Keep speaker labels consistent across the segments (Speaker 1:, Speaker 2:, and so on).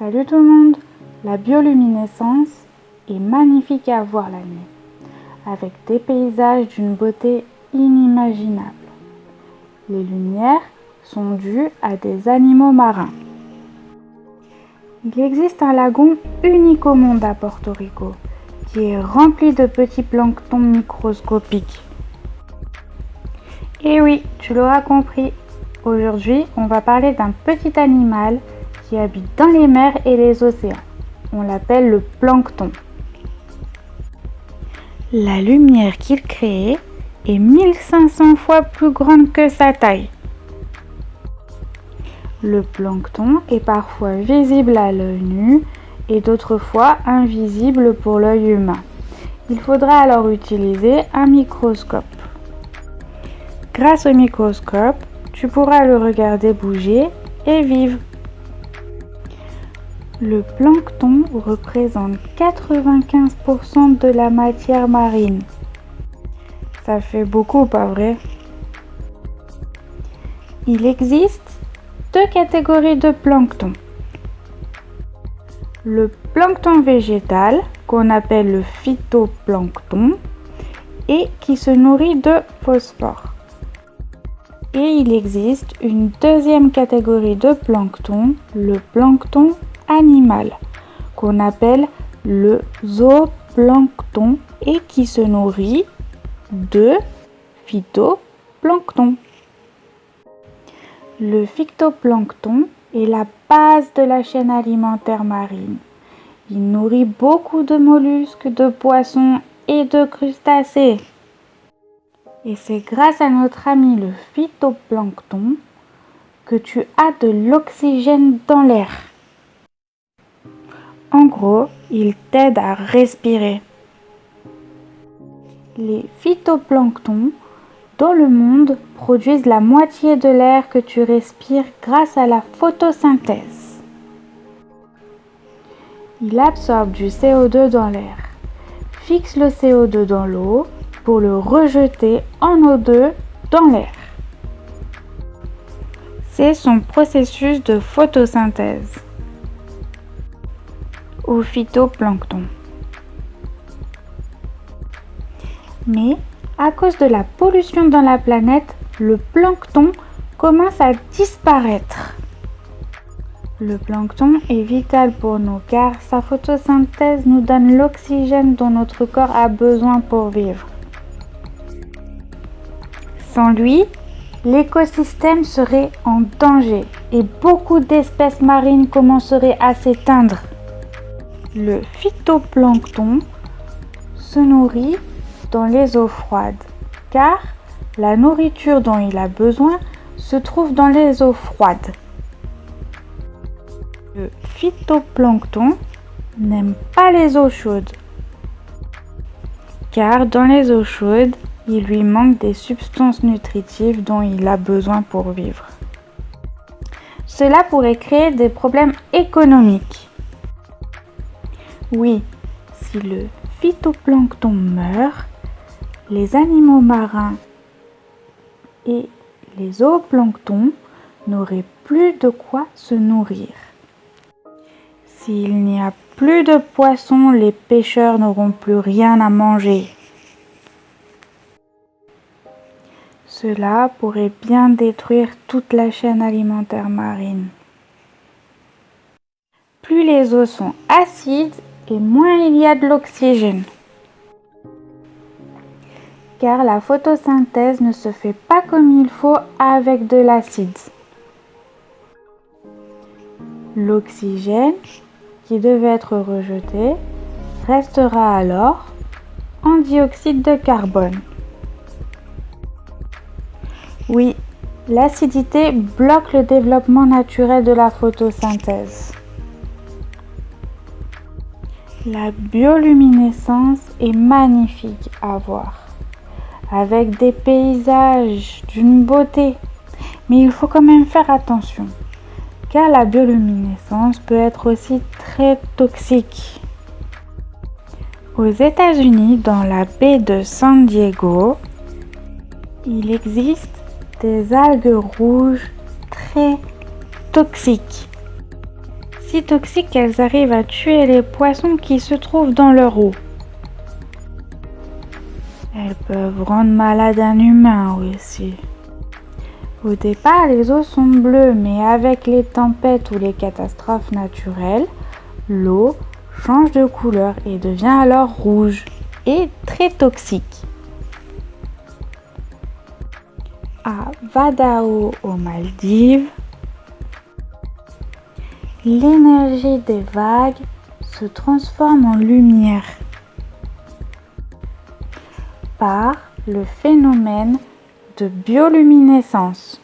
Speaker 1: Salut tout le monde! La bioluminescence est magnifique à voir la nuit, avec des paysages d'une beauté inimaginable. Les lumières sont dues à des animaux marins. Il existe un lagon unique au monde à Porto Rico, qui est rempli de petits planctons microscopiques. Et oui, tu l'auras compris, aujourd'hui on va parler d'un petit animal qui habite dans les mers et les océans. On l'appelle le plancton. La lumière qu'il crée est 1500 fois plus grande que sa taille. Le plancton est parfois visible à l'œil nu et d'autres fois invisible pour l'œil humain. Il faudra alors utiliser un microscope. Grâce au microscope, tu pourras le regarder bouger et vivre. Le plancton représente 95% de la matière marine. Ça fait beaucoup, pas vrai? Il existe deux catégories de plancton. Le plancton végétal, qu'on appelle le phytoplancton, et qui se nourrit de phosphore. Et il existe une deuxième catégorie de plancton, le plancton animal, qu'on appelle le zooplancton et qui se nourrit de phytoplancton. Le phytoplancton est la base de la chaîne alimentaire marine. Il nourrit beaucoup de mollusques, de poissons et de crustacés. Et c'est grâce à notre ami le phytoplancton que tu as de l'oxygène dans l'air. En gros, il t'aide à respirer. Les phytoplanctons dans le monde produisent la moitié de l'air que tu respires grâce à la photosynthèse. Il absorbe du CO2 dans l'air, fixe le CO2 dans l'eau pour le rejeter en O2 dans l'air. C'est son processus de photosynthèse au phytoplancton. Mais à cause de la pollution dans la planète, le plancton commence à disparaître. Le plancton est vital pour nous car sa photosynthèse nous donne l'oxygène dont notre corps a besoin pour vivre. Sans lui, l'écosystème serait en danger et beaucoup d'espèces marines commenceraient à s'éteindre. Le phytoplancton se nourrit dans les eaux froides, car la nourriture dont il a besoin se trouve dans les eaux froides. Le phytoplancton n'aime pas les eaux chaudes, car dans les eaux chaudes, il lui manque des substances nutritives dont il a besoin pour vivre. Cela pourrait créer des problèmes économiques. Oui, si le phytoplancton meurt, les animaux marins et les zooplanctons n'auraient plus de quoi se nourrir. S'il n'y a plus de poissons, les pêcheurs n'auront plus rien à manger. Cela pourrait bien détruire toute la chaîne alimentaire marine. Plus les eaux sont acides et moins il y a de l'oxygène. Car la photosynthèse ne se fait pas comme il faut avec de l'acide. L'oxygène, qui devait être rejeté, restera alors en dioxyde de carbone. Oui, l'acidité bloque le développement naturel de la photosynthèse. La bioluminescence est magnifique à voir, avec des paysages d'une beauté. Mais il faut quand même faire attention, car la bioluminescence peut être aussi très toxique. Aux États-Unis, dans la baie de San Diego, il existe des algues rouges très toxiques. Si toxiques qu'elles arrivent à tuer les poissons qui se trouvent dans leur eau. Elles peuvent rendre malade un humain aussi. Au départ, les eaux sont bleues, mais avec les tempêtes ou les catastrophes naturelles, l'eau change de couleur et devient alors rouge et très toxique. À Vadao aux Maldives, l'énergie des vagues se transforme en lumière par le phénomène de bioluminescence.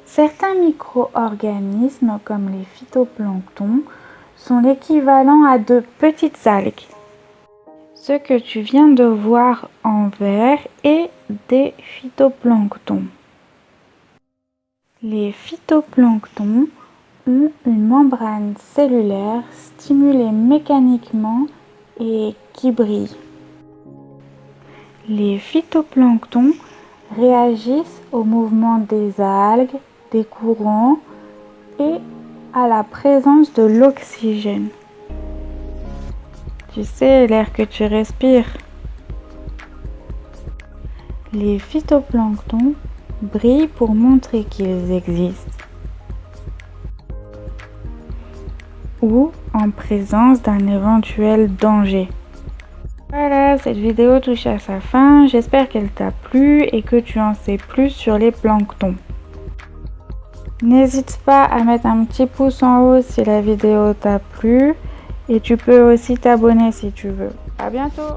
Speaker 1: Certains micro-organismes comme les phytoplanctons sont l'équivalent à de petites algues. Ce que tu viens de voir en vert est des phytoplanctons. Les phytoplanctons ont une membrane cellulaire stimulée mécaniquement et qui brille. Les phytoplanctons réagissent au mouvement des algues, des courants et à la présence de l'oxygène. Tu sais, l'air que tu respires. Les phytoplanctons brillent pour montrer qu'ils existent ou en présence d'un éventuel danger. Voilà, cette vidéo touche à sa fin. J'espère qu'elle t'a plu et que tu en sais plus sur les planctons. N'hésite pas à mettre un petit pouce en haut si la vidéo t'a plu et tu peux aussi t'abonner si tu veux. À bientôt!